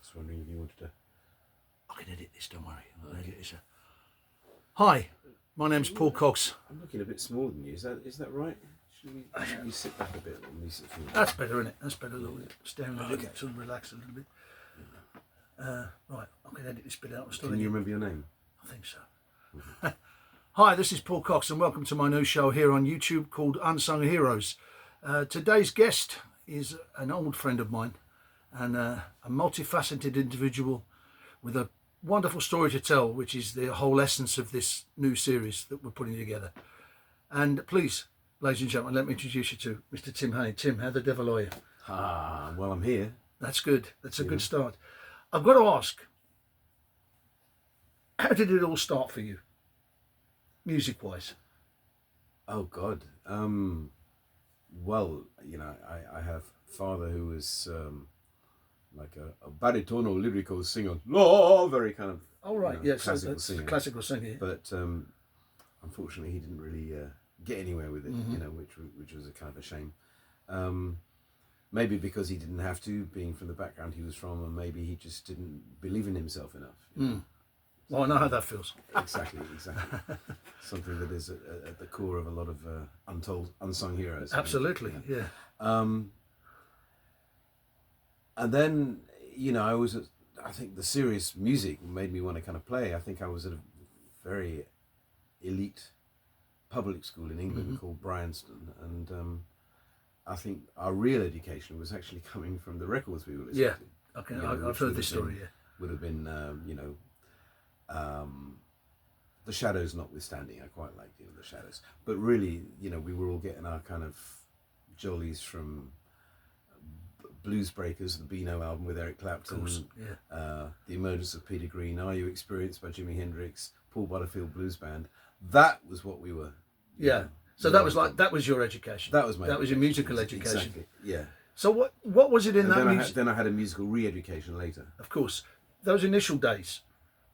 was wondering if you wanted to. I can edit this, don't worry. I'll edit this. Hi, my name's Paul COX. I'm looking a bit smaller than you. Is that right? Should you sit back a bit on these? That's better, isn't it? That's better. A little bit. Staring a bit, sort of relax a little bit. Right, I can edit this bit out. Can you remember your name? I think so. Hi, this is Paul COX and welcome to my new show here on YouTube called Unsung Heroes. Today's guest is an old friend of mine and a multifaceted individual with a wonderful story to tell, which is the whole essence of this new series that we're putting together. And please, ladies and gentlemen, let me introduce you to Mr. Tim Hain. Tim, how the devil are you? Well, I'm here. That's good. That's a good start. I've got to ask, how did it all start for you, music-wise? Oh, God. Well, I have a father who was like a baritono lyrical singer. Very kind of classical singer. Classical singer. But unfortunately, he didn't really get anywhere with it, which was a kind of a shame. Maybe because he didn't have to, being from the background he was from, and maybe he just didn't believe in himself enough. Well, I know how that feels. Exactly. Something that is at the core of a lot of unsung heroes. Absolutely, yeah. And then, I think the serious music made me want to kind of play. I think I was at a very elite public school in England called Bryanston, and I think our real education was actually coming from the records we were listening to. Okay, I've heard this story, Would have been, The Shadows notwithstanding. I quite liked The Shadows. But really, we were all getting our kind of jollies from Blues Breakers, the Beano album with Eric Clapton, The Emergence of Peter Green, Are You Experienced by Jimi Hendrix, Paul Butterfield Blues Band. That was what we were. So that was your education. That was your musical education. Exactly. Yeah. So what was it in that music? Then I had a musical re-education later. Of course, those initial days.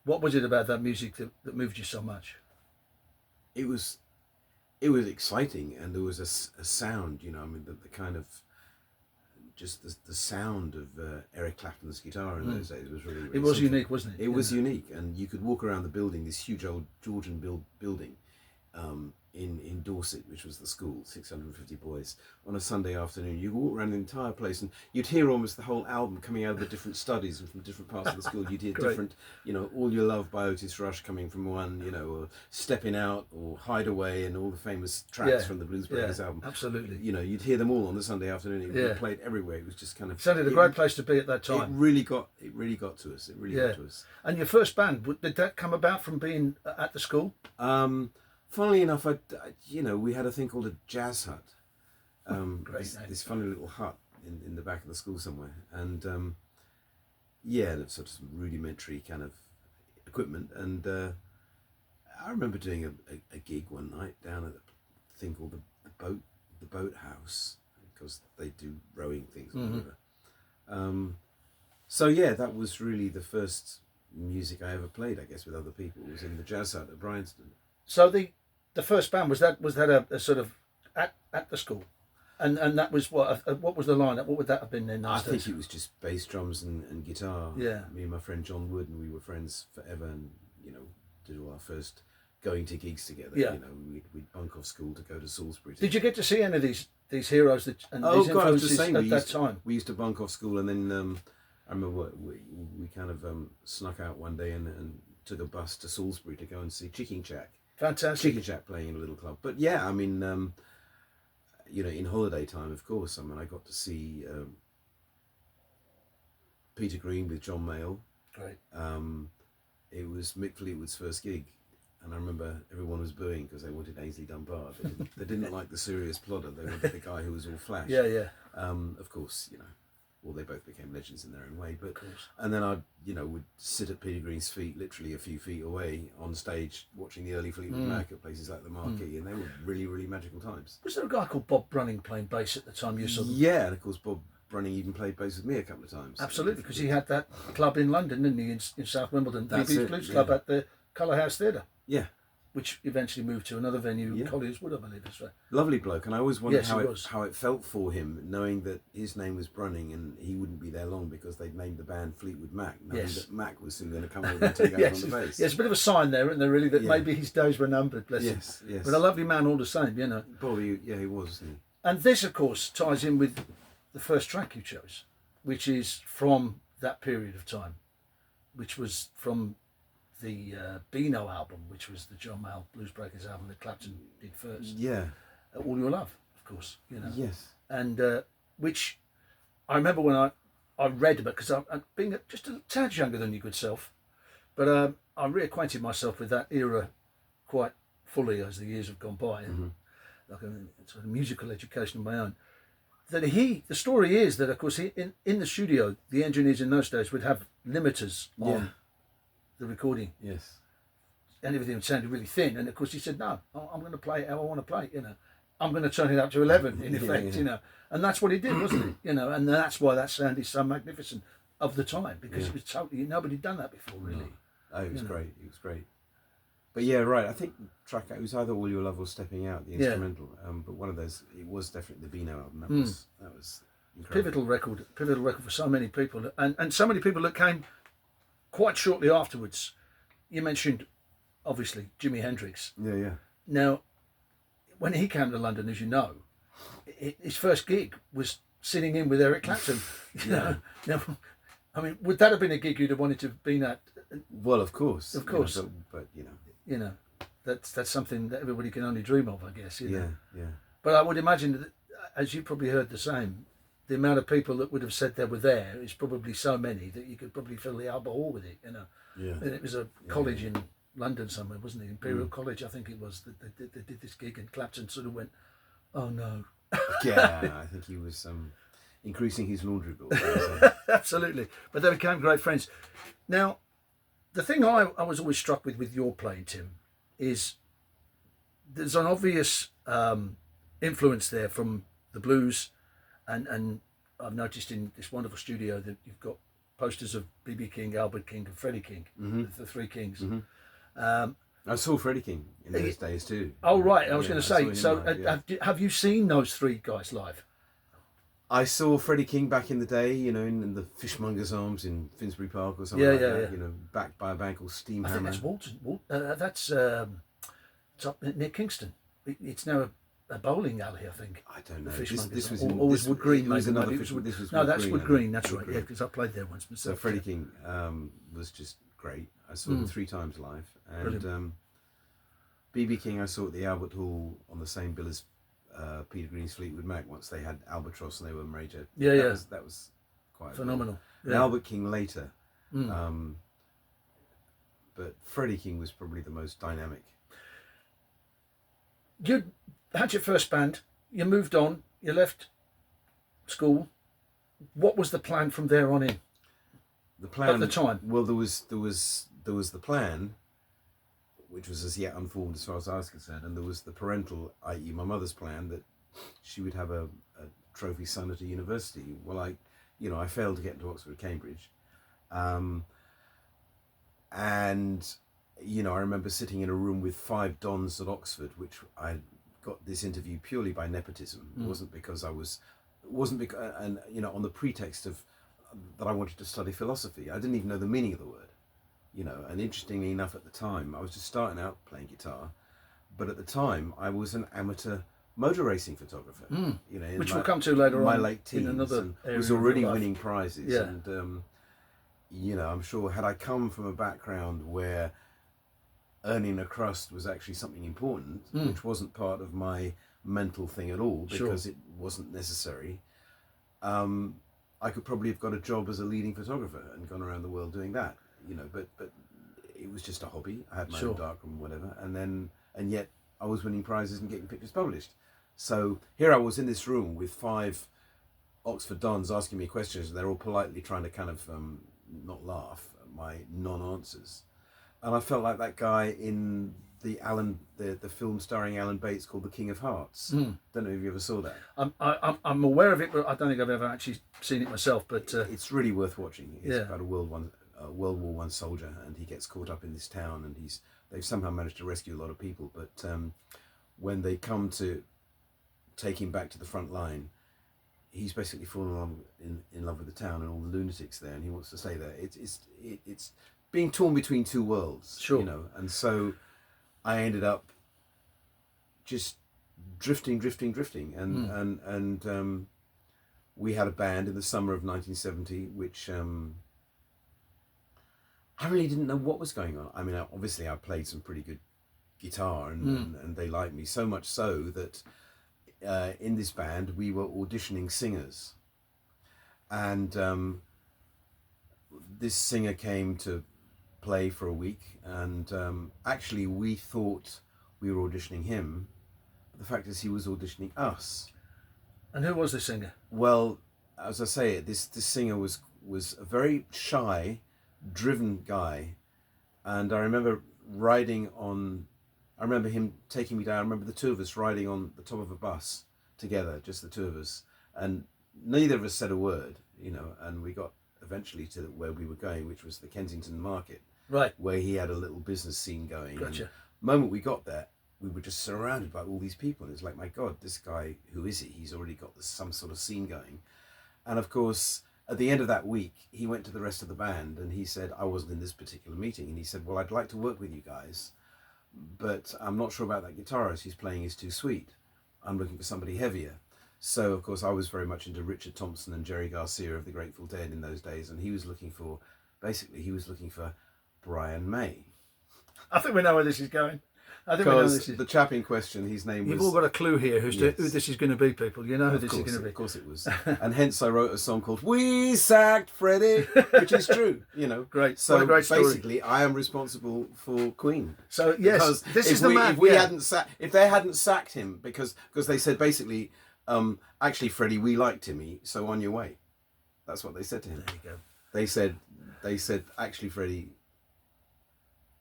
What was it about that music that moved you so much? It was exciting, and there was a sound. The kind of just the sound of Eric Clapton's guitar in those days was really. It was unique, wasn't it? It was unique, and you could walk around the building, this huge old Georgian building, in Dorset, which was the school, 650 boys, on a Sunday afternoon. You walk around the entire place and you'd hear almost the whole album coming out of the different studies and from different parts of the school. You'd hear different, All Your Love by Otis Rush coming from one, or Stepping Out or Hideaway and all the famous tracks from the Blues Breakers album. Absolutely. You'd hear them all on the Sunday afternoon. It played everywhere. It was just kind of... Sounded a great place to be at that time. It really got to us. It really got to us. And your first band, did that come about from being at the school? Funnily enough, we had a thing called a jazz hut. This funny little hut in the back of the school somewhere, and sort of some rudimentary kind of equipment. And I remember doing a gig one night down at a thing called the boat house, because they do rowing things on the river. That was really the first music I ever played, I guess, with other people. It was in the jazz hut at Bryanston. So the first band, was that a sort of at the school, and that was what was the lineup? What would that have been then? I think it was just bass, drums, and guitar. Yeah. Me and my friend John Wood, and we were friends forever, and did all our first going to gigs together. Yeah. We'd bunk off school to go to Salisbury. Did you get to see any of these heroes these influences I was just saying, at that time? We used to bunk off school, and then I remember we kind of snuck out one day and took a bus to Salisbury to go and see Chicken Shack. Fantastic. Chicken Shack playing in a little club. But yeah, in holiday time, of course, I got to see Peter Green with John Mayall. Great. It was Mick Fleetwood's first gig, and I remember everyone was booing because they wanted Ainsley Dunbar. They didn't like the serious plodder. They wanted the guy who was all flash. Yeah. Of course, well, they both became legends in their own way. But and then I, would sit at Peter Green's feet, literally a few feet away, on stage, watching the early Fleetwood Mac at places like the Marquee, and they were really, really magical times. Was there a guy called Bob Brunning playing bass at the time you saw them? Yeah, and of course Bob Brunning even played bass with me a couple of times. Absolutely, because he had that club in London, didn't he, in South Wimbledon, That's BB's Blues Club at the Colour House Theatre. Yeah. which eventually moved to another venue in Colliers-Wood, I believe. That's right. Lovely bloke, and I always wondered Yes, how it felt for him, knowing that his name was Brunning and he wouldn't be there long because they'd named the band Fleetwood Mac, knowing that Mac was soon going to come over and take over on the bass. Yes, a bit of a sign there, isn't there, really, that maybe his days were numbered, bless him. Yes. But a lovely man all the same, you know. Bobby, he was, wasn't he? And this, of course, ties in with the first track you chose, which is from that period of time, which was from the Beano album, which was the John Mayall Blues Breakers album that Clapton did first. Yeah. All Your Love, of course, you know. Yes. And which I remember when I read about, because I'm being just a tad younger than your good self, but I reacquainted myself with that era quite fully as the years have gone by, and like a sort of musical education of my own. That the story is that, of course, in the studio, the engineers in those days would have limiters on the recording. Yes. And everything sounded really thin. And of course he said, no, I'm going to play it how I want to play it, you know. I'm going to turn it up to 11, in effect, you know. And that's what he did, wasn't it? You know, and that's why that sound is so magnificent of the time, because it was totally, nobody'd done that before, really. No. Oh, it was great. It was great. But yeah, right. I think the track, it was either All Your Love or Stepping Out, the instrumental. But one of those, it was definitely the Beano album. That was incredible. Pivotal record for so many people. And so many people that came quite shortly afterwards. You mentioned, obviously, Jimi Hendrix. Yeah. Now, when he came to London, as you know, his first gig was sitting in with Eric Clapton. You know? Now, I mean, would that have been a gig you'd have wanted to have been at? Well, of course. Of course. But you know, that's something that everybody can only dream of, I guess. You know? Yeah. But I would imagine that, as you probably heard the same, the amount of people that would have said they were there is probably so many that you could probably fill the Albert Hall with it, you know. Yeah. And it was a college in London somewhere, wasn't it? Imperial College, I think it was, that they did this gig, and Clapton sort of went, oh no. Yeah, I think he was increasing his laundry bill. Absolutely. But they became great friends. Now, the thing I was always struck with your playing, Tim, is there's an obvious influence there from the blues, and I've noticed in this wonderful studio that you've got posters of B.B. King, Albert King and Freddie King, the three Kings. I saw Freddie King in those days too. Oh, right. I was going to say, so live, have you seen those three guys live? I saw Freddie King back in the day, you know, in the Fishmonger's Arms in Finsbury Park or something like that, you know, backed by a band called Steam Hammer. I think that's Walton. That's it's up near Kingston. It's now a bowling alley, I think. I don't know. This was always Wood Green. It was Maybe. another This was no, that's Wood Green. That's right. Yeah, because I played there once myself. So Freddie King was just great. I saw him 3 times live, and B.B. King I saw at the Albert Hall on the same bill as Peter Green's Fleetwood Mac once they had Albatross and they were major. That was quite phenomenal. And Albert King later, but Freddie King was probably the most dynamic. You had your first band. You moved on. You left school. What was the plan from there on in? The plan at the time. Well, there was the plan, which was as yet unformed as far as I was concerned, and there was the parental, i.e. my mother's plan, that she would have a trophy son at a university. Well, I failed to get into Oxford, Cambridge, and I remember sitting in a room with 5 dons at Oxford, which I got this interview purely by nepotism. It wasn't because and on the pretext of that I wanted to study philosophy. I didn't even know the meaning of the word. And interestingly enough, at the time, I was just starting out playing guitar, but at the time, I was an amateur motor racing photographer. Which we'll come to later on. My late teens, in another area was of already your life. winning prizes, and I'm sure had I come from a background where earning a crust was actually something important, which wasn't part of my mental thing at all because it wasn't necessary. I could probably have got a job as a leading photographer and gone around the world doing that. But it was just a hobby. I had my own darkroom, whatever, and yet I was winning prizes and getting pictures published. So here I was in this room with 5 Oxford dons asking me questions, and they're all politely trying to kind of not laugh at my non-answers. And I felt like that guy in the film starring Alan Bates called The King of Hearts. Don't know if you ever saw that. I'm aware of it, but I don't think I've ever actually seen it myself. But it's really worth watching. It's about a World War I soldier, and he gets caught up in this town, and they've somehow managed to rescue a lot of people. But when they come to take him back to the front line, he's basically fallen in love with the town and all the lunatics there, and he wants to stay there. It's being torn between two worlds, sure. you know. And so I ended up just drifting, and we had a band in the summer of 1970, which I really didn't know what was going on. I mean, obviously I played some pretty good guitar, and they liked me so much so that in this band we were auditioning singers, and this singer came to play for a week, and actually we thought we were auditioning him, but the fact is he was auditioning us. And who was the singer? Well, as I say, this singer was a very shy, driven guy, and I remember him taking me down. I remember the two of us riding on the top of a bus together, just the two of us, and neither of us said a word, you know, and we got eventually to where we were going, which was the Kensington Market, right, where he had a little business scene going. Gotcha. And the moment we got there, we were just surrounded by all these people, and it's like, my God, this guy, who is he? He's already got some sort of scene going. And of course, at the end of that week, he went to the rest of the band and he said, I wasn't in this particular meeting, and he said, well, I'd like to work with you guys, but I'm not sure about that guitarist. He's playing is too sweet. I'm looking for somebody heavier. So of course I was very much into Richard Thompson and Jerry Garcia of the Grateful Dead in those days, and he was looking for Brian May. I think we know where this is going. Because the chap in question, his name was... You've all got a clue here who this is going to be, people. You know who this is going to be. Of course it was. And hence I wrote a song called We Sacked Freddie, which is true, you know. Great. So what a great story. Basically, I am responsible for Queen. So, yes, because this is the man. If they hadn't sacked him, because they said basically, actually, Freddie, we like Timmy, so on your way. That's what they said to him. There you go. They said, actually, Freddie,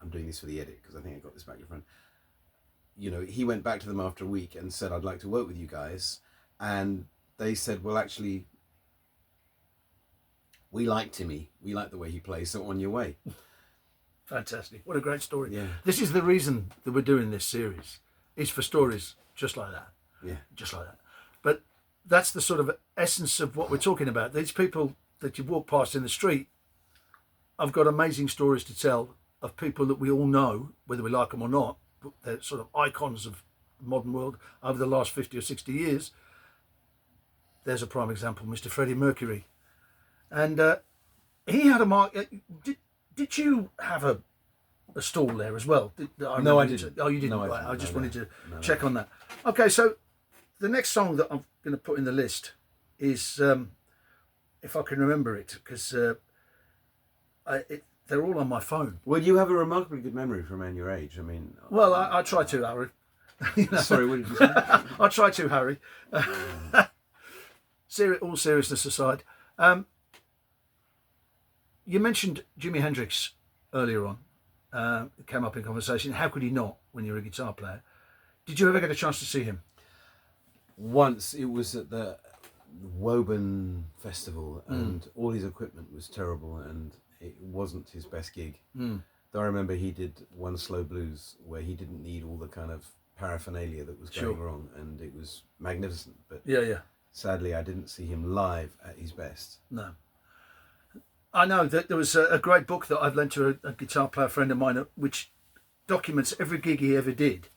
I'm doing this for the edit because I think I got this back in front. You know, he went back to them after a week and said, I'd like to work with you guys. And they said, well, actually, we like Timmy. We like the way he plays, so on your way. Fantastic. What a great story. Yeah. This is the reason that we're doing this series, is for stories just like that. Yeah. Just like that. But that's the sort of essence of what we're talking about. These people that you walk past in the street, I've got amazing stories to tell of people that we all know, whether we like them or not. They're sort of icons of the modern world over the last 50 or 60 years. There's a prime example, Mr. Freddie Mercury. And he had a mark. Did you have a stall there as well? No, I didn't. Oh, you didn't? No, Right. I just wanted to No, check on that. Okay, so the next song that I'm going to put in the list is, if I can remember it, because they're all on my phone. Well, you have a remarkably good memory for a man your age. I mean... Well, I try to, Harry. You know? Sorry, what did you say? I try to, Harry. All seriousness aside. You mentioned Jimi Hendrix earlier on. It came up in conversation. How could he not when you're a guitar player? Did you ever get a chance to see him? Once. It was at the Woburn Festival, and all his equipment was terrible, and it wasn't his best gig. Though I remember he did One Slow Blues where he didn't need all the kind of paraphernalia that was going wrong, and it was magnificent. But yeah. Sadly, I didn't see him live at his best. No. I know that there was a great book that I've lent to a guitar player friend of mine, which documents every gig he ever did,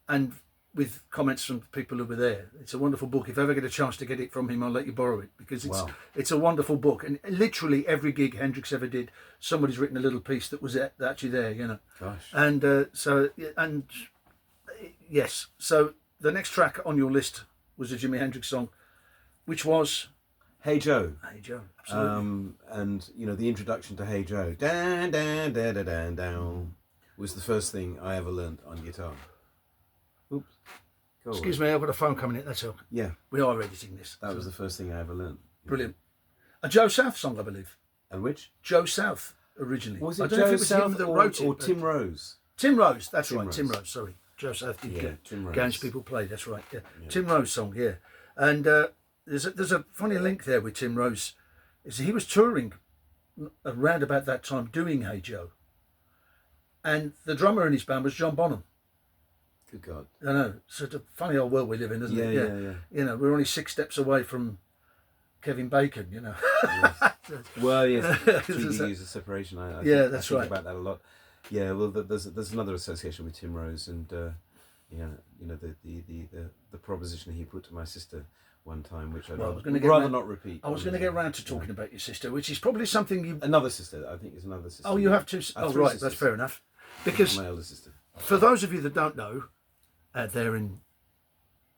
and with comments from people who were there. It's a wonderful book. If I ever get a chance to get it from him, I'll let you borrow it, because it's a wonderful book. And literally every gig Hendrix ever did, somebody's written a little piece that was actually there, you know. Gosh. And yes. So the next track on your list was a Jimi Hendrix song, which was Hey Joe. Hey Joe, absolutely. And you know, the introduction to Hey Joe, dan dan dan dan dan dan, was the first thing I ever learned on guitar. Oops. Excuse me, I've got a phone coming in, that's all. Yeah. We are editing this. That was the first thing I ever learned. Brilliant. A Joe South song, I believe. And which? Joe South, originally. Was it Joe South or Tim Rose? Tim Rose, that's Tim right, Rose. Tim Rose, sorry. Joe South did Tim Rose. Gouge People Play, that's right, yeah. Tim Rose song, yeah. And there's a funny link there with Tim Rose. Is he was touring around about that time doing Hey Joe. and the drummer in his band was John Bonham. Good God. I know, sort of funny old world we live in, isn't it? Yeah. You know, we're only 6 steps away from Kevin Bacon, you know. Yes. Well, yes, 3D user separation. I think right. about that a lot. Yeah, well, there's another association with Tim Rose, and the proposition he put to my sister one time, which I'd rather not repeat. I was going to get around to talking about your sister, which is probably something you... Another sister, I think it's another sister. Oh, you have two... Oh, right, sisters. That's fair enough. Because my elder sister. For those of you that don't know, there in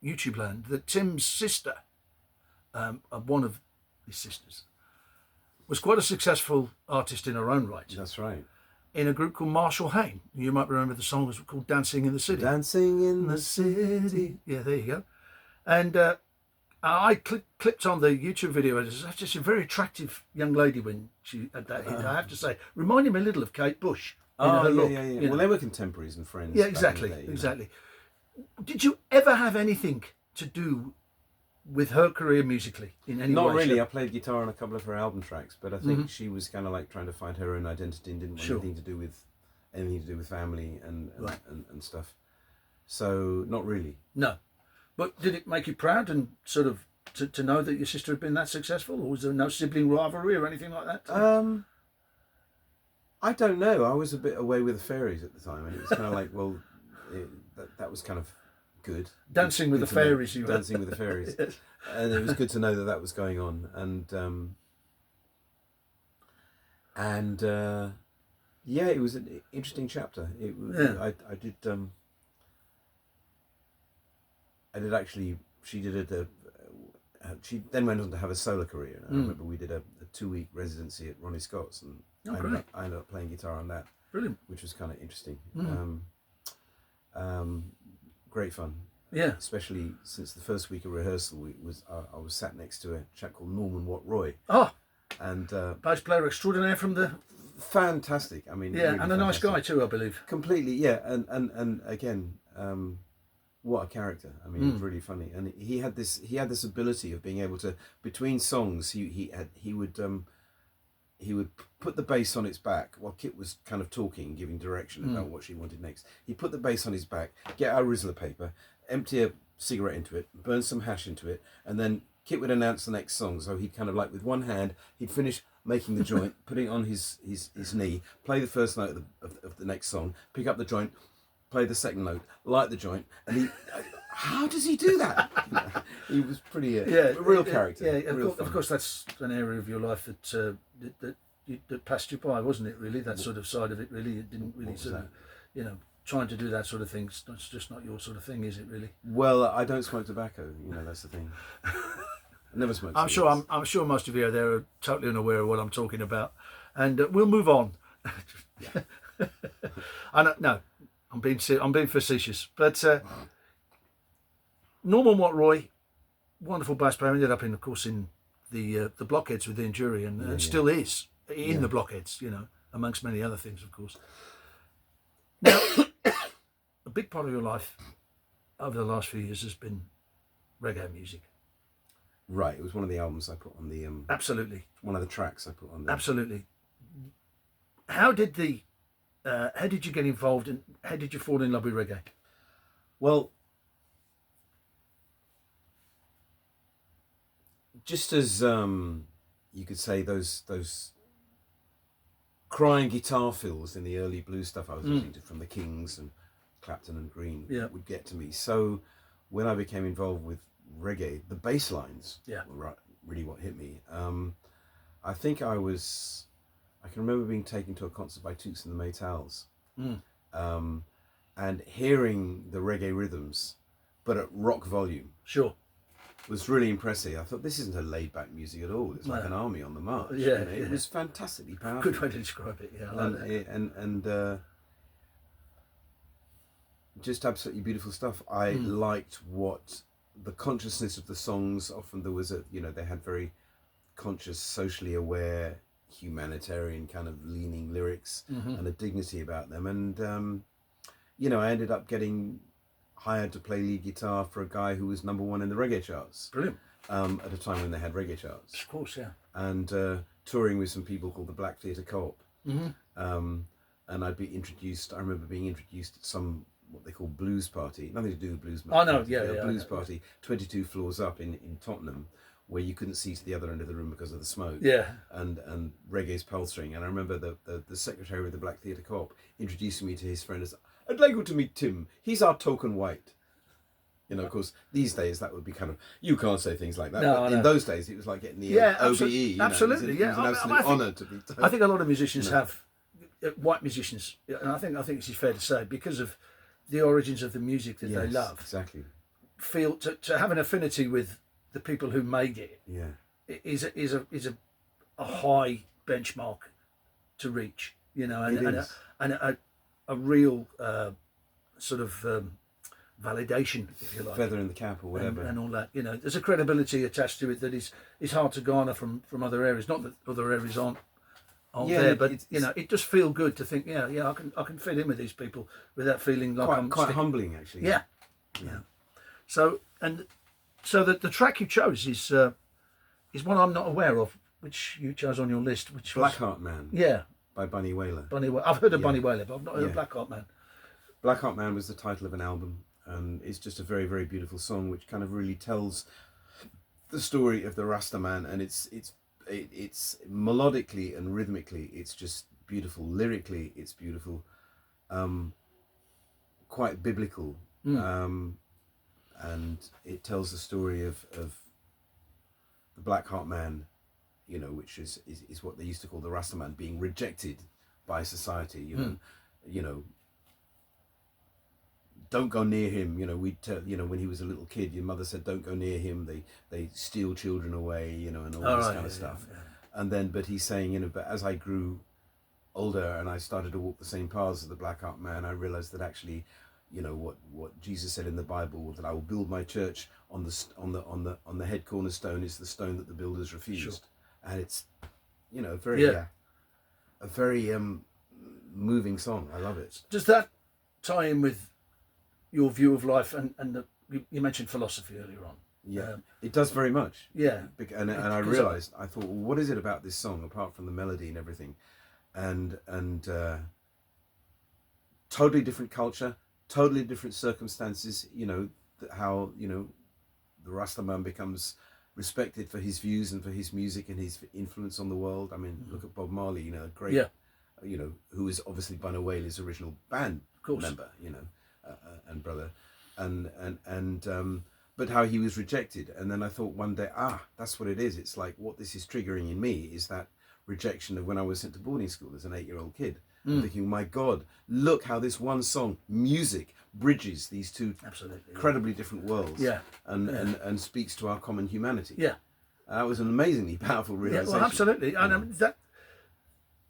YouTube land, that Tim's sister, one of his sisters, was quite a successful artist in her own right. That's right. In a group called Marshall Hain. You might remember the song was called Dancing in the City. Dancing in the City. Yeah, there you go. And I clicked on the YouTube video. It was just a very attractive young lady when she had that hit, I have to say. Reminded me a little of Kate Bush. Oh, yeah. Well, they were contemporaries and friends. Yeah, exactly, exactly. Did you ever have anything to do with her career musically in any way? Not really. I played guitar on a couple of her album tracks, but I think she was kind of like trying to find her own identity and didn't want anything to do with family and stuff. So not really. No, but did it make you proud and sort of to know that your sister had been that successful, or was there no sibling rivalry or anything like that? I don't know. I was a bit away with the fairies at the time, and it was kind of like, well, that was kind of good. Dancing with the fairies, you were. Dancing with the fairies. Yes. And it was good to know that was going on. And yeah, it was an interesting chapter. I did actually, she then went on to have a solo career. And I remember we did a 2-week residency at Ronnie Scott's, and I ended up playing guitar on that. Brilliant. Which was kind of interesting. Great fun. Yeah. Especially since the first week of rehearsal, I was sat next to a chap called Norman Watt Roy. Oh. And bass player extraordinaire from the... Fantastic. I mean, yeah, really and a nice guy too, I believe. Completely, yeah. And again, what a character. I mean, it was really funny. And he had this ability of being able to, between songs, he would put the bass on its back while Kit was kind of talking, giving direction about what she wanted next. He'd put the bass on his back, get out a Rizzler paper, empty a cigarette into it, burn some hash into it, and then Kit would announce the next song. So he'd kind of like, with one hand, he'd finish making the joint, putting it on his knee, play the first note of the next song, pick up the joint, play the second note, light the joint, and he... How does he do that? He was pretty a real character. Yeah, of course, that's an area of your life that passed you by, wasn't it? Really, that sort of side of it. Really, it didn't really sort of, trying to do that sort of thing. It's just not your sort of thing, is it? Really? Well, I don't smoke tobacco. That's the thing. I never smoked. I'm sure most of you out there are totally unaware of what I'm talking about, and we'll move on. No, I'm being facetious, but. Norman Watt Roy, wonderful bass player, ended up of course in the Blockheads with Ian Jury, and still is in the Blockheads, amongst many other things, of course. Now, a big part of your life over the last few years has been reggae music. Right, it was one of the albums I put on the... Absolutely. One of the tracks I put on there. Absolutely. How did you get involved, and how did you fall in love with reggae? Well, just as you could say those crying guitar fills in the early blues stuff I was listening to from the Kings and Clapton and Green would get to me. So when I became involved with reggae, the bass lines were really what hit me. I think I can remember being taken to a concert by Toots and the Maytals, and hearing the reggae rhythms, but at rock volume. Sure. Was really impressive. I thought, this isn't a laid-back music at all. It's like an army on the march. It was fantastically powerful. Good way to describe it. Yeah, I like that. And just absolutely beautiful stuff. I liked what the consciousness of the songs. Often there was they had very conscious, socially aware, humanitarian kind of leaning lyrics and a dignity about them. And I ended up getting hired to play lead guitar for a guy who was #1 in the reggae charts. Brilliant. At a time when they had reggae charts. Of course, yeah. And touring with some people called the Black Theatre Co-op. and I'd be introduced. I remember being introduced at some what they call blues party, nothing to do with blues. I know, party, yeah, a yeah, blues party, 22 floors up in Tottenham, where you couldn't see to the other end of the room because of the smoke. Yeah. And reggae's pulsing. And I remember the secretary of the Black Theatre Co-op introducing me to his friend as, I'd like you to meet Tim. He's our token white. You know, of course, these days that would be kind of, you can't say things like that. No, but I in know. those days, it was like getting the OBE. You know, absolutely, it was an absolute honour to be told. I think a lot of musicians have, white musicians, and I think it's fair to say, because of the origins of the music that they love, exactly. feel to have an affinity with the people who made it. Yeah. Is a high benchmark to reach, you know, and a real sort of validation, if you like, feather in the cap or whatever, and all that. You know, there's a credibility attached to it that is hard to garner from other areas. Not that other areas aren't there, but you know, it just feel good to think, I can fit in with these people without feeling like I'm quite humbling, actually. Yeah. So the track you chose is one I'm not aware of, which you chose on your list, which was Blackheart Man. Yeah. By Bunny Wailer. I've heard of Bunny Wailer, but I've not heard of Blackheart Man. Blackheart Man was the title of an album, and it's just a very, very beautiful song, which kind of really tells the story of the Rasta man, and it's melodically and rhythmically, it's just beautiful. Lyrically, it's beautiful, quite biblical, and it tells the story of the Blackheart Man, you know, which is what they used to call the Rasta man, being rejected by society. You know, don't go near him. You know, when he was a little kid, your mother said, don't go near him. They steal children away. You know, and all this kind of stuff. Yeah. And then, but he's saying, you know, but as I grew older and I started to walk the same paths as the Blackheart Man, I realized that actually, you know, what Jesus said in the Bible, that I will build my church on the head cornerstone is the stone that the builders refused. Sure. And it's, you know, a very moving song. I love it. Does that tie in with your view of life and you mentioned philosophy earlier on? Yeah, it does very much. Yeah, and I realised, I thought, well, what is it about this song apart from the melody and everything, and totally different culture, totally different circumstances. You know how the Rastaman becomes respected for his views and for his music and his influence on the world. I mean, look at Bob Marley. You know, great. Yeah. You know, who is obviously Bunny Wailer's original band member. You know, and brother, and but how he was rejected. And then I thought one day, that's what it is. It's like what this is triggering in me is that rejection of when I was sent to boarding school as an 8-year-old kid. I'm thinking, my God, look how this one song, music, bridges these two incredibly different worlds, and speaks to our common humanity. Yeah, that was an amazingly powerful realization. Yeah, well, absolutely. And I mean,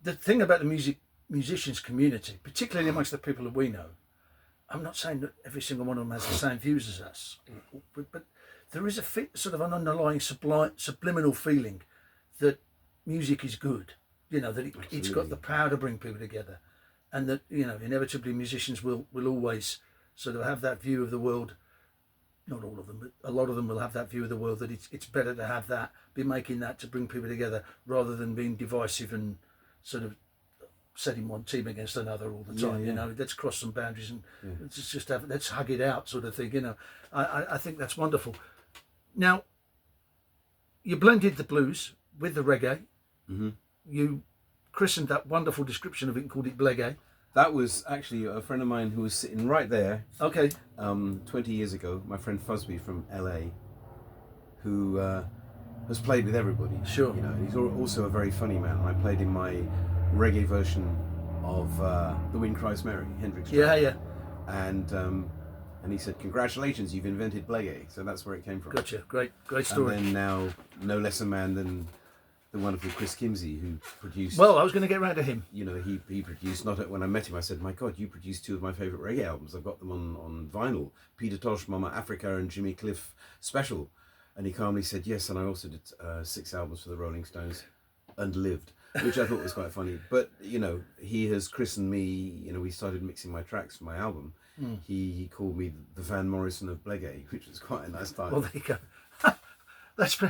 the thing about the musicians community, particularly amongst the people that we know, I'm not saying that every single one of them has the same views as us, but there is a sort of an underlying subliminal feeling that music is good. You know, that it's got the power to bring people together, and that, you know, inevitably musicians will always sort of have that view of the world. Not all of them, but a lot of them will have that view of the world, that it's better to have that, be making that to bring people together, rather than being divisive and sort of setting one team against another all the time. You know, let's cross some boundaries and let's hug it out, sort of thing. You know, I think that's wonderful. Now, you blended the blues with the reggae. Mm-hmm. You christened that wonderful description of it and called it blegay. That was actually a friend of mine who was sitting right there. Okay. 20 years ago, my friend Fusby from LA, who has played with everybody. Sure. You know, he's also a very funny man. I played in my reggae version of The Wind Cries Mary, Hendrix. Yeah. And he said, "Congratulations, you've invented blegay." So that's where it came from. Gotcha. Great story. And then now, no less a man than the wonderful Chris Kimsey, who produced... Well, I was going to get round to him. You know, he produced, when I met him, I said, my God, you produced two of my favourite reggae albums. I've got them on vinyl. Peter Tosh, Mama Africa, and Jimmy Cliff Special. And he calmly said, yes, and I also did 6 albums for the Rolling Stones and lived, which I thought was quite funny. But, you know, he has christened me, you know, we started mixing my tracks for my album. He called me the Van Morrison of Blegay, which was quite a nice title. Well, there you go. That's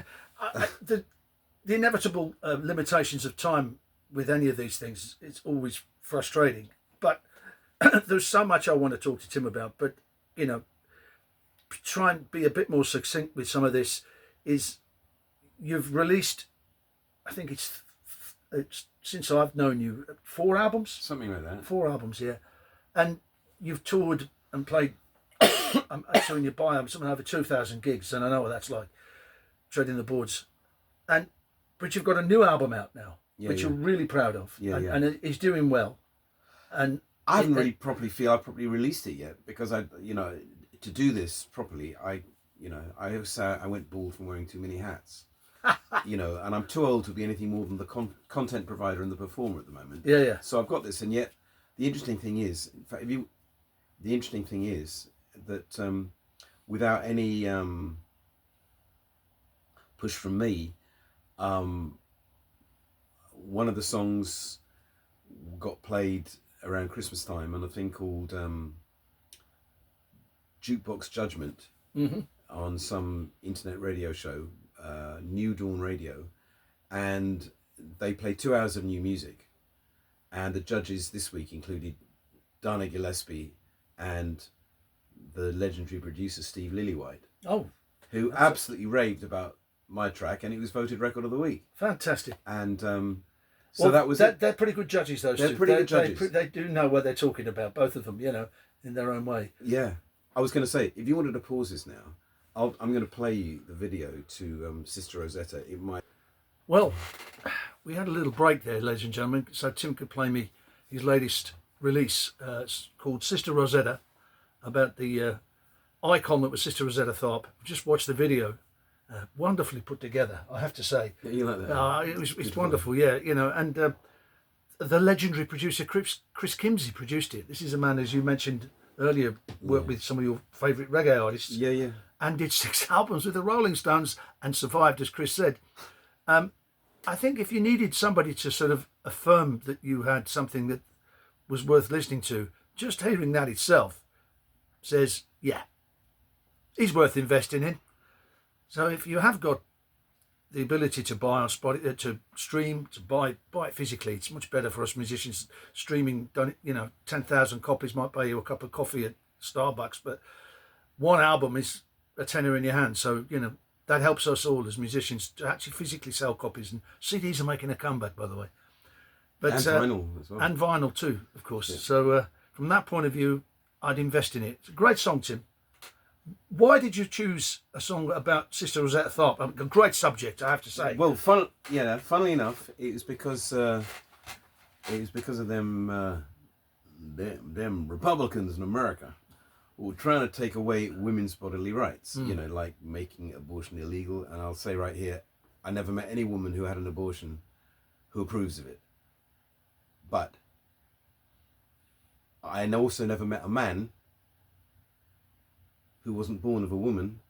the inevitable limitations of time with any of these things, it's always frustrating. But there's so much I want to talk to Tim about. But you know, try and be a bit more succinct with some of this. Is you've released, I think it's since I've known you, 4 albums, something like that. 4 albums, yeah, and you've toured and played. I saw in your bio something over 2,000 gigs, and I know what that's like, treading the boards. But you've got a new album out now, which you're really proud of, and it's doing well. And I haven't really properly released it yet, because to do this properly, I always say I went bald from wearing too many hats. And I'm too old to be anything more than the content provider and the performer at the moment. Yeah. So I've got this, and yet the interesting thing is, in fact, that without any push from me, one of the songs got played around Christmas time on a thing called Jukebox Judgment on some internet radio show, New Dawn Radio, and they played 2 hours of new music, and the judges this week included Dana Gillespie and the legendary producer Steve Lillywhite, who absolutely raved about my track, and it was voted record of the week. Fantastic. And so that was it. They're pretty good judges, those two. They're pretty good judges. They do know what they're talking about, both of them, in their own way. Yeah. I was going to say, if you wanted to pause this now, I'm going to play you the video to Sister Rosetta. It might. Well, we had a little break there, ladies and gentlemen, so Tim could play me his latest release. It's called Sister Rosetta, about the icon that was Sister Rosetta Tharpe. Just watch the video. Wonderfully put together, I have to say. Yeah, you like that? It's wonderful, yeah. And the legendary producer Chris Kimsey produced it. This is a man, as you mentioned earlier, worked with some of your favourite reggae artists. Yeah. And did 6 albums with the Rolling Stones and survived, as Chris said. I think if you needed somebody to sort of affirm that you had something that was worth listening to, just hearing that itself says, yeah, he's worth investing in. So if you have got the ability to buy on Spotify, to stream, to buy it physically, it's much better for us musicians. Streaming, 10,000 copies might buy you a cup of coffee at Starbucks, but one album is a tenner in your hand. So, that helps us all as musicians to actually physically sell copies. And CDs are making a comeback, by the way. But, and vinyl as well. And vinyl too, of course. Yeah. So from that point of view, I'd invest in it. It's a great song, Tim. Why did you choose a song about Sister Rosetta Tharpe? A great subject, I have to say. Well, funnily enough, it was because of them Republicans in America who were trying to take away women's bodily rights. Like making abortion illegal. And I'll say right here, I never met any woman who had an abortion who approves of it. But I also never met a man who wasn't born of a woman,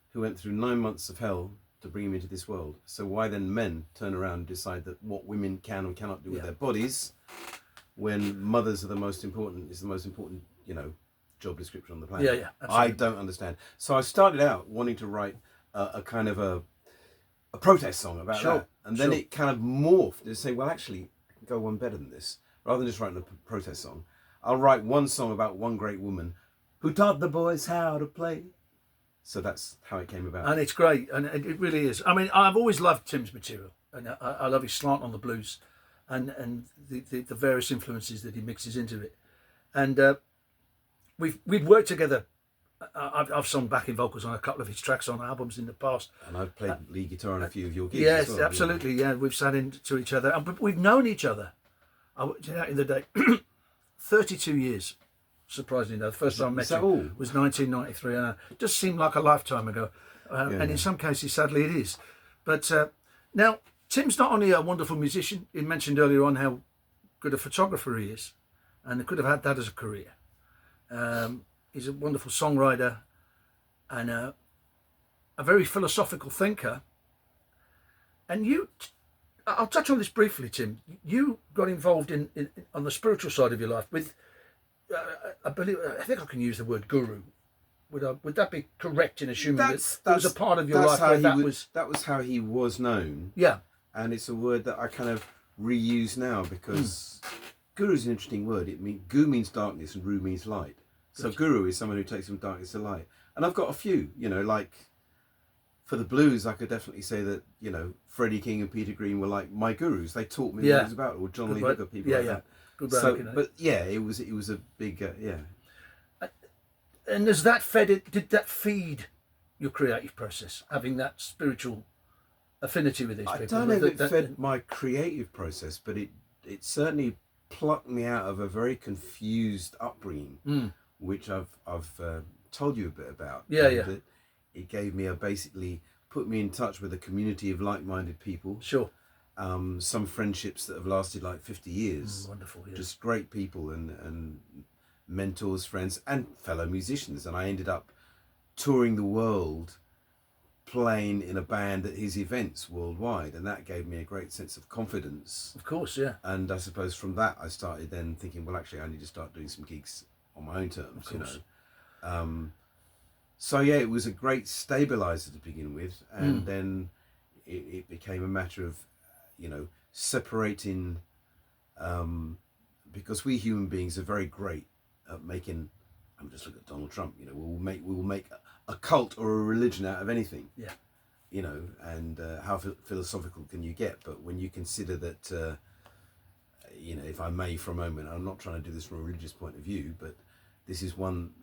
who went through 9 months of hell to bring him into this world. So why then men turn around and decide that what women can and cannot do with their bodies, when mothers are the most important job description on the planet? Yeah, absolutely. I don't understand. So I started out wanting to write a kind of a protest song about that. And then it kind of morphed to say, well, actually, I can go one better than this. Rather than just writing a protest song, I'll write one song about one great woman who taught the boys how to play. So that's how it came about. And it's great, and it really is. I mean, I've always loved Tim's material, and I love his slant on the blues, and the various influences that he mixes into it. And we'd worked together. I've sung backing vocals on a couple of his tracks on albums in the past. And I've played lead guitar on a few of your gigs. Yes, as well, absolutely. Yeah, we've sat into each other, and we've known each other. In the day, 32 years. Surprisingly, the first time I met you was 1993, and it just seemed like a lifetime ago. And in some cases, sadly, it is. But now, Tim's not only a wonderful musician. He mentioned earlier on how good a photographer he is, and he could have had that as a career. He's a wonderful songwriter and a very philosophical thinker. And I'll touch on this briefly, Tim. You got involved in on the spiritual side of your life with, I think I can use the word guru. Would that be correct in assuming that was a part of your life where that was how he was known? Yeah. And it's a word that I kind of reuse now because guru is an interesting word. Gu means darkness and ru means light. So guru is someone who takes from darkness to light. And I've got a few, like for the blues, I could definitely say that, Freddie King and Peter Green were like my gurus. They taught me what it was about, or John Lee Hooker, people like that. Good but it was a big, And has that did that feed your creative process, having that spiritual affinity with these people? I don't know if it fed my creative process, but it certainly plucked me out of a very confused upbringing, which I've told you a bit about. It gave me basically put me in touch with a community of like-minded people. Sure. Some friendships that have lasted like 50 years. Wonderful. Yeah. Just great people and mentors, friends, and fellow musicians. And I ended up touring the world, playing in a band at his events worldwide, and that gave me a great sense of confidence. Of course, yeah. And I suppose from that I started then thinking, well, actually I need to start doing some gigs on my own terms, So it was a great stabilizer to begin with, and then it became a matter of, separating, because we human beings are very great at making. I'm just looking at Donald Trump. We will make a cult or a religion out of anything. Yeah. And how philosophical can you get? But when you consider that, if I may for a moment, I'm not trying to do this from a religious point of view, but this is one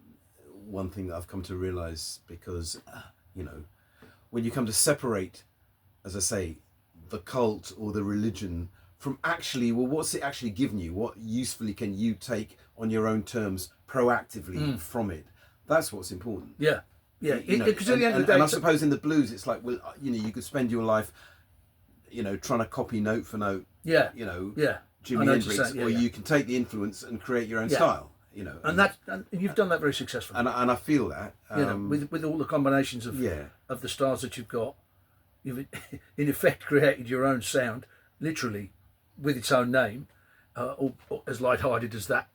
thing that I've come to realize, because, when you come to separate, as I say, the cult or the religion from actually, well, what's it actually giving you? What usefully can you take on your own terms proactively from it? That's what's important. Yeah. Yeah, because at the end of the day, and I suppose in the blues, it's like, well, you could spend your life, trying to copy note for note. Yeah. Jimi Hendrix, or you can take the influence and create your own style. And you've done that very successfully. And I feel that with all the combinations of the styles that you've got, you've in effect created your own sound, literally, with its own name. Or as light-hearted as that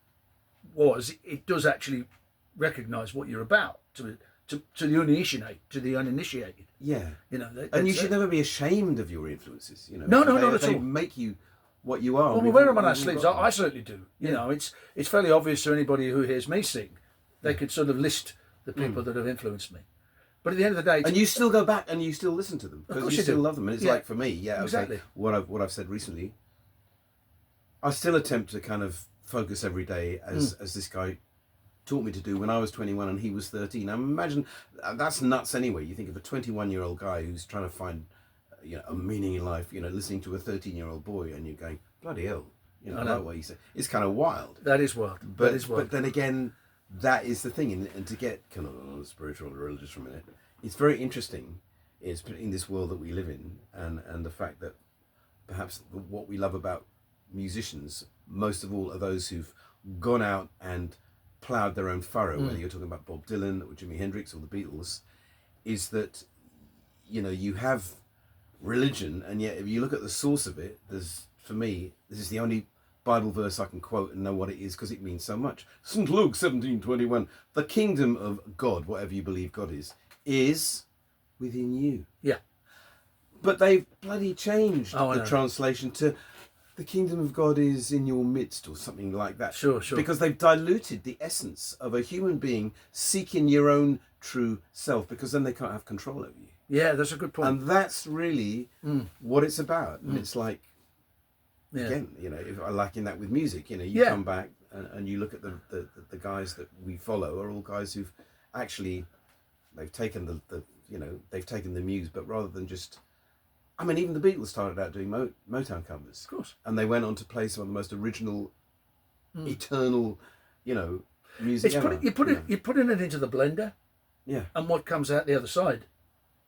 was, it does actually recognise what you're about to the uninitiated. Yeah. And you should never be ashamed of your influences. No, not at all. They make you what you are. Well, we wear them on our sleeves. I certainly do. It's fairly obvious to anybody who hears me sing. They could sort of list the people that have influenced me. But at the end of the day, and you still go back and you still listen to them because you still love them. And it's like for me, exactly. What I've said recently, I still attempt to kind of focus every day as this guy taught me to do when I was 21 and he was 13. I imagine that's nuts anyway. You think of a 21-year-old guy who's trying to find a meaning in life, listening to a 13-year-old boy, and you're going, bloody hell, I like what you say. It's kind of wild. That is wild. But then again, that is the thing, and to get kind of spiritual or religious for a minute, it's very interesting in this world that we live in, and the fact that perhaps what we love about musicians, most of all, are those who've gone out and ploughed their own furrow, whether you're talking about Bob Dylan or Jimi Hendrix or the Beatles, is that, you have religion, and yet if you look at the source of it, for me, this is the only Bible verse I can quote and know what it is because it means so much. St. Luke 17:21, the kingdom of God, whatever you believe God is within you. Yeah. But they've bloody changed the translation to the kingdom of God is in your midst or something like that. Sure. Because they've diluted the essence of a human being seeking your own true self, because then they can't have control over you. Yeah, that's a good point. And that's really what it's about. And it's like, again, if I like in that with music, you come back and you look at the guys that we follow are all guys who've actually, they've taken they've taken the muse, but rather than just, even the Beatles started out doing Motown covers. Of course. And they went on to play some of the most original, eternal, music ever. You're putting it into the blender. Yeah. And what comes out the other side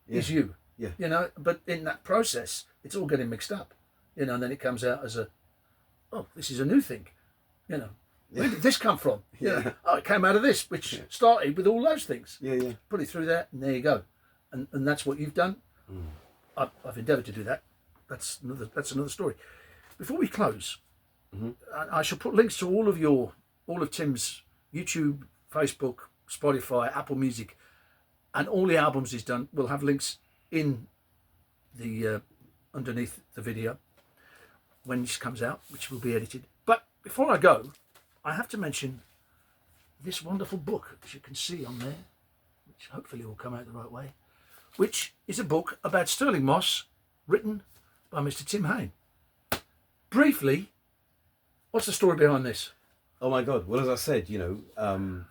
is you. Yeah. But in that process, it's all getting mixed up. And then it comes out as this is a new thing. Where did this come from? It came out of this, which started with all those things. Yeah. Put it through there, and there you go. And that's what you've done. I've endeavoured to do that. That's another story. Before we close, I shall put links to all of Tim's YouTube, Facebook, Spotify, Apple Music, and all the albums he's done. We'll have links in the underneath the video. when this comes out, which will be edited. But before I go, I have to mention this wonderful book, as you can see on there, which hopefully will come out the right way, which is a book about Stirling Moss, written by Mr. Tim Hain. Briefly, what's the story behind this? Oh my God! Well, as I said, when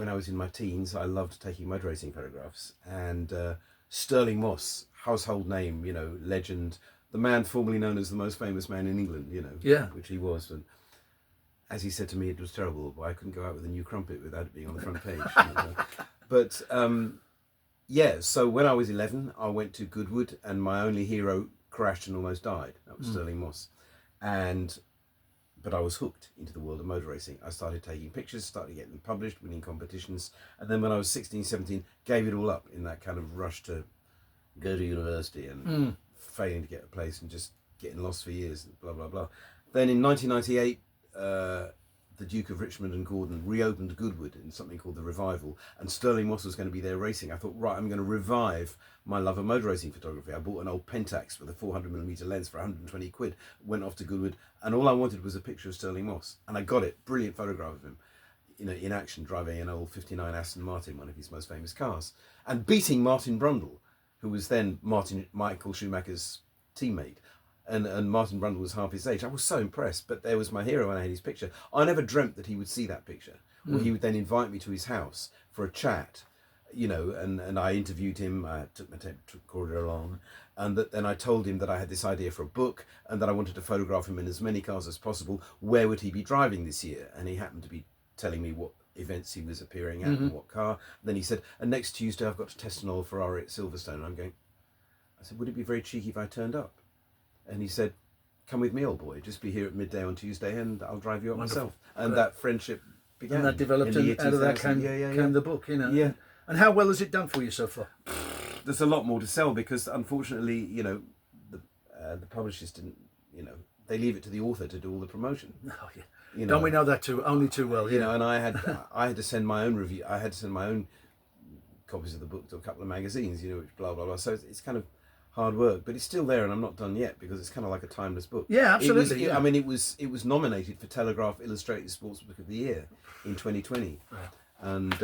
I was in my teens, I loved taking mud racing photographs, and Stirling Moss, household name, legend, the man formerly known as the most famous man in England, Yeah. which he was. And as he said to me, it was terrible. I couldn't go out with a new crumpet without it being on the front page. But so when I was 11, I went to Goodwood, and my only hero crashed and almost died. That was Stirling Moss. But I was hooked into the world of motor racing. I started taking pictures, started getting them published, winning competitions. And then when I was 16, 17, gave it all up in that kind of rush to go to university and failing to get a place and just getting lost for years, blah, blah, blah. Then in 1998, the Duke of Richmond and Gordon reopened Goodwood in something called the Revival, and Stirling Moss was going to be there racing. I thought, right, I'm going to revive my love of motor racing photography. I bought an old Pentax with a 400mm lens for 120 quid, went off to Goodwood, and all I wanted was a picture of Stirling Moss, and I got it. Brilliant photograph of him, in action, driving an old 59 Aston Martin, one of his most famous cars, and beating Martin Brundle, who was then Michael Schumacher's teammate. And Martin Brundle was half his age. I was so impressed, but there was my hero, and I had his picture. I never dreamt that he would see that picture, or he would then invite me to his house for a chat, and I interviewed him. I took my tape recorder along, and then I told him that I had this idea for a book, and that I wanted to photograph him in as many cars as possible. Where would he be driving this year? And he happened to be telling me what events he was appearing at and what car. And then he said, and next Tuesday I've got to test an old Ferrari at Silverstone. And I said, would it be very cheeky if I turned up? And he said, come with me, old boy. Just be here at midday on Tuesday and I'll drive you up myself. And that friendship began. And that developed, and out of that came the book, Yeah. And how well has it done for you so far? There's a lot more to sell because, unfortunately, the publishers didn't, they leave it to the author to do all the promotion. Oh, yeah. Don't we know that only too well? Yeah. And I had to send my own review. I had to send my own copies of the book to a couple of magazines, which blah, blah, blah. So it's kind of hard work, but it's still there, and I'm not done yet because it's kind of like a timeless book. Yeah, absolutely. I mean, it was nominated for Telegraph Illustrated Sports Book of the Year in 2020, Right. and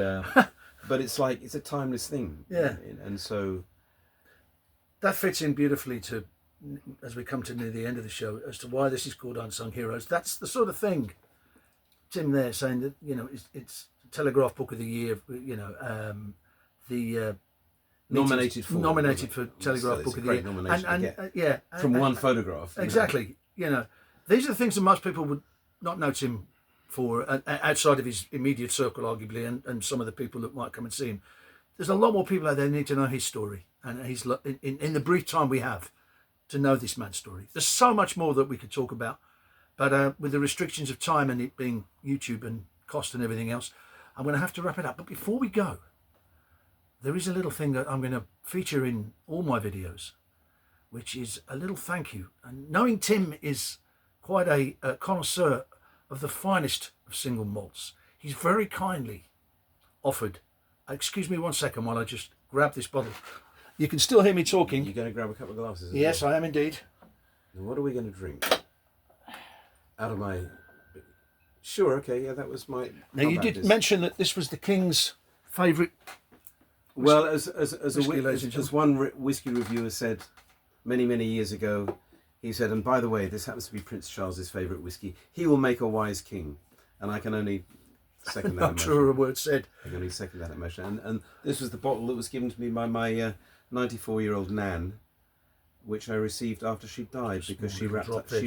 but it's a timeless thing. Yeah, and so that fits in beautifully to, as we come to near the end of the show, as to why this is called Unsung Heroes. That's the sort of thing, Tim, there saying that it's Telegraph Book of the Year. Nominated for Telegraph Book of the Year, nomination from one photograph. Exactly. These are the things that most people would not know Tim for, outside of his immediate circle, arguably, and some of the people that might come and see him. There's a lot more people out there who need to know his story, and he's in the brief time we have to know this man's story. There's so much more that we could talk about, but with the restrictions of time and it being YouTube and cost and everything else, I'm going to have to wrap it up. But before we go, there is a little thing that I'm going to feature in all my videos, which is a little thank you. And knowing Tim is quite a connoisseur of the finest of single malts, he's very kindly offered. Excuse me 1 second while I just grab this bottle. You can still hear me talking. You're going to grab a couple of glasses? Yes, I am indeed. Now, what are we going to drink? Out of my... Sure, okay, yeah, that was my... Now, you did mention that this was the King's favourite... Well, as one whiskey reviewer said many, many years ago, he said, and by the way, this happens to be Prince Charles's favourite whiskey. He will make a wise king. And I can only second that Not emotion. truer a word said. I can only second that emotion. And this was the bottle that was given to me by my 94-year-old Nan, which I received after she died because she wrapped up our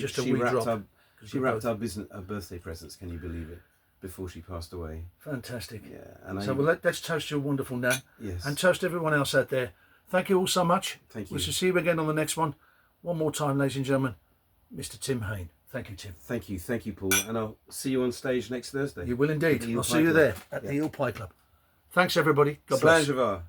birthday presents, can you believe it, before she passed away. Fantastic. Yeah. And let's toast your wonderful Nan. Yes. And toast everyone else out there. Thank you all so much. Thank you. We shall see you again on the next one. One more time, ladies and gentlemen, Mr. Tim Hain. Thank you, Tim. Thank you, Paul. And I'll see you on stage next Thursday. You will indeed. I'll see you there at the Eel Pie Club. Thanks, everybody. God bless. Slange